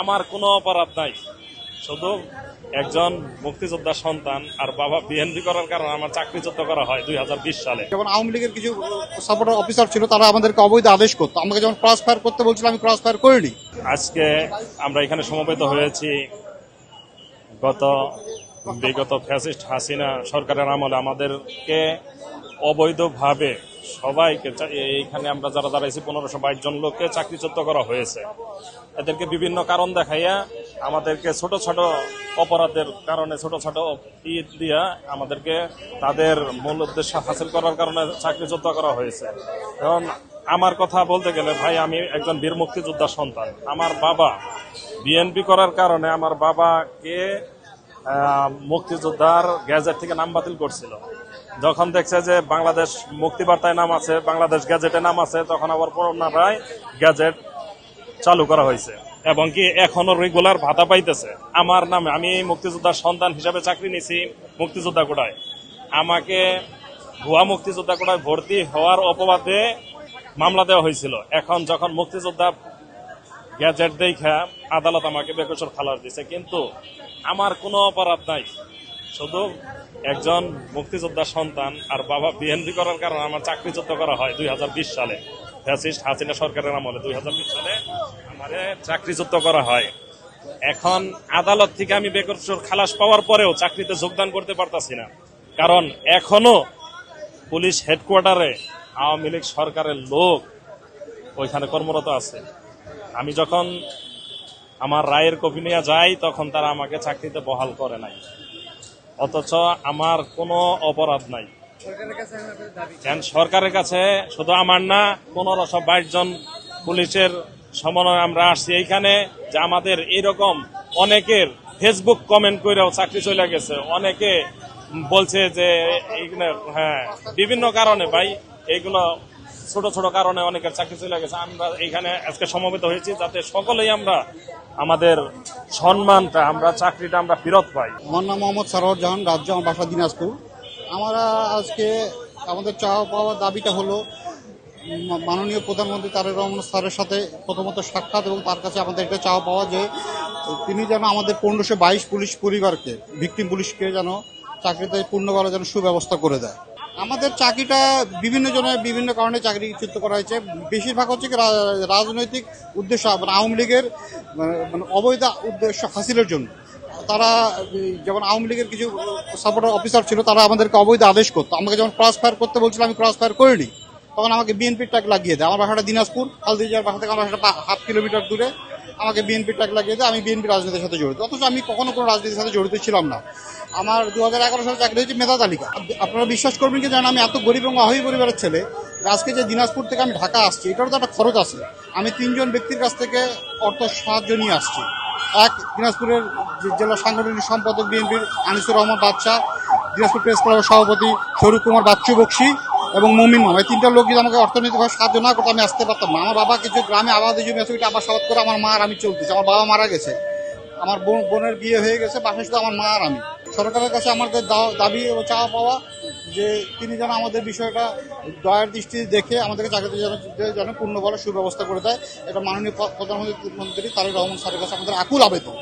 আমার কোনো অপরাধ নাই, শুধু একজন মুক্তিযোদ্ধার সন্তান আর বাবা বিএনপি করার কারণে আমার চাকরিচ্যুত করা হয় 2020 সালে। যেমন আওয়ামী লীগের কিছু সাপোর্টার অফিসার ছিল, তারা আমাদেরকে অবৈধ আদেশ করতো। আমাকে যেমন ক্রস ফায়ার করতে বলছিল, আমি ক্রস ফায়ার করিনি। আজকে আমরা এখানে সমবেত হয়েছি বিগত ফ্যাসিস্ট হাসিনা সরকারের আমলে আমাদেরকে অবৈধভাবে সবাইকে এইখানে আমরা যারা দাঁড়াইছি 1522 জন লোককে চাকরিচ্যুত করা হয়েছে। এদেরকে বিভিন্ন কারণ দেখাইয়া আমাদেরকে ছোট ছোট অপরাধের কারণে ছোট ছোট দিয়া আমাদেরকে তাদের মূল উদ্দেশ্য হাসিল করার কারণে চাকরিচ্যুত করা হয়েছে। এখন আমার কথা বলতে গেলে ভাই, আমি একজন বীর মুক্তিযোদ্ধার সন্তান। আমার বাবা বিএনপি করার কারণে আমার বাবাকে মুক্তিযোদ্ধার গ্যাজেট থেকে নাম বাতিল করছিল। যখন দেখছে যে বাংলাদেশ মুক্তিবার্তায় নাম আছে, বাংলাদেশ গ্যাজেটে নাম আছে, তখন আবার পুনরায় গ্যাজেট চালু করা হয়েছে এবং কি এখনো রেগুলার ভাতা পাইতেছে আমার নামে। আমি মুক্তিযোদ্ধার সন্তান হিসাবে চাকরি নিছি মুক্তিযোদ্ধা কোটায়। আমাকে ভুয়া মুক্তিযোদ্ধা কোটায় ভর্তি হওয়ার অপবাদে মামলা দেওয়া হয়েছিল। এখন যখন মুক্তিযোদ্ধা গ্যাজেট দেখা আদালত আমাকে বেকসুর খালাস দিছে, কিন্তু আমার কোনো অপরাধ নাই, শুধু একজন মুক্তিযোদ্ধার সন্তান আর বাবা বিএনপি করার কারণে আমার চাকরিচ্যুত করা হয় 2020 সালে। ফ্যাসিস্ট হাসিনা সরকারের আমলে 2020 সালে আমার চাকরিচ্যুত করা হয়। এখন আদালত থেকে আমি বেকসুর খালাস পাওয়ার পরেও চাকরিতে যোগদান করতে পারতাছি না, কারণ এখনো পুলিশ হেডকোয়ার্টারে আওয়ামী লীগ সরকারের লোক ওইখানে কর্মরত আছে। আমি যখন আমার রায়ের কপি নিয়ে যাই, তখন তারা আমাকে চাকরিতে বহাল করে নাই, অথচ আমার কোনো অপরাধ নাই। সরকারের কাছে শুধু আমার না, 1522 জন পুলিশের সমন্বয়ে আমরা আসছি এইখানে, যে আমাদের এইরকম অনেকের ফেসবুক কমেন্ট করেও চাকরি চলে গেছে। অনেকে বলছে যে হ্যাঁ, বিভিন্ন কারণে ভাই, এইগুলো ছোট ছোট কারণে অনেকের চাকরি চলে গেছে। আমরা এইখানে আজকে সমবেত হয়েছি যাতে সকলেই আমরা আমাদের সম্মানটা, আমরা চাকরিটা আমরা ফেরত পাই। আমার নাম মোহাম্মদ সারোয়ার জাহান, রাজ্য, আমার বাসা দিনাজপুর। আমরা আজকে আমাদের চাওয়া পাওয়ার দাবিটা হলো মাননীয় প্রধানমন্ত্রী তারেক রহমান স্যারের সাথে প্রথমত সাক্ষাৎ, এবং তার কাছে আমাদের এটা চাওয়া পাওয়া যে তিনি যেন আমাদের 1522 পুলিশ পরিবারকে, ভিকটিম পুলিশকে যেন চাকরিতে পূর্ণভাবে যেন সুব্যবস্থা করে দেয়। আমাদের চাকরিটা বিভিন্ন জনের বিভিন্ন কারণে চাকরিচ্যুত করা হয়েছে। বেশিরভাগ হচ্ছে রাজনৈতিক উদ্দেশ্য, আওয়ামী লীগের অবৈধ উদ্দেশ্য হাসিলের জন্য। তারা যেমন আওয়ামী লীগের কিছু সাপোর্টার অফিসার ছিল, তারা আমাদেরকে অবৈধ আদেশ করতো। আমাকে যেমন ক্রস ফায়ার করতে বলছিল, আমি ক্রস ফায়ার করিনি। তখন আমাকে বিএনপির ট্যাগ লাগিয়ে দেয়। আমার বাসাটা দিনাজপুর, হালদিয়ার বাসা থেকে আমার বাসাটা 1/2 কিলোমিটার দূরে। আমাকে বিএনপির ট্যাগ লাগিয়ে দেয়, আমি বিএনপি রাজনীতির সাথে জড়িত, অথচ আমি কখনো কোনো রাজনীতির সাথে জড়িত ছিলাম না। আমার 2011 সালে চাকরি হয়েছে মেধা তালিকা। আপনারা বিশ্বাস করবেন কি জানেন, আমি এত গরিব এবং অভাবী পরিবারের ছেলে, আজকে যে দিনাজপুর থেকে আমি ঢাকা আসছি, এটারও তো একটা খরচ আছে। আমি 3 জন ব্যক্তির কাছ থেকে অর্থ সাহায্য নিয়ে আসছি। এক, দিনাজপুরের জেলা সাংগঠনিক সম্পাদক বিএনপির আনিসুর রহমান বাদশা, দিনাজপুর প্রেস ক্লাবের সভাপতি স্বরূপ কুমার বাচ্চু বক্সি এবং মমিন মামা। এই 3টা লোক যদি আমাকে অর্থনৈতিকভাবে সাহায্য না করতে আমি আসতে পারতাম না। আমার বাবা কিছু গ্রামে আবাদি জমি আছে, ওইটা আবাদ করে আমার মা আর আমি চলতেছি। আমার বাবা মারা গেছে, আমার বোনের বিয়ে হয়ে গেছে, বাসায় শুধু আমার মা আর আমি। সরকারের কাছে আমাদের দাবি ও চাওয়া পাওয়া যে তিনি যেন আমাদের বিষয়টা দয়ার দৃষ্টি দেখে আমাদেরকে চাকরিতে যেন পূর্ণভাবে সুব্যবস্থা করে দেয়। এটা মাননীয় প্রধানমন্ত্রী তারেক রহমান স্যারের কাছে আমাদের আকুল আবেদন।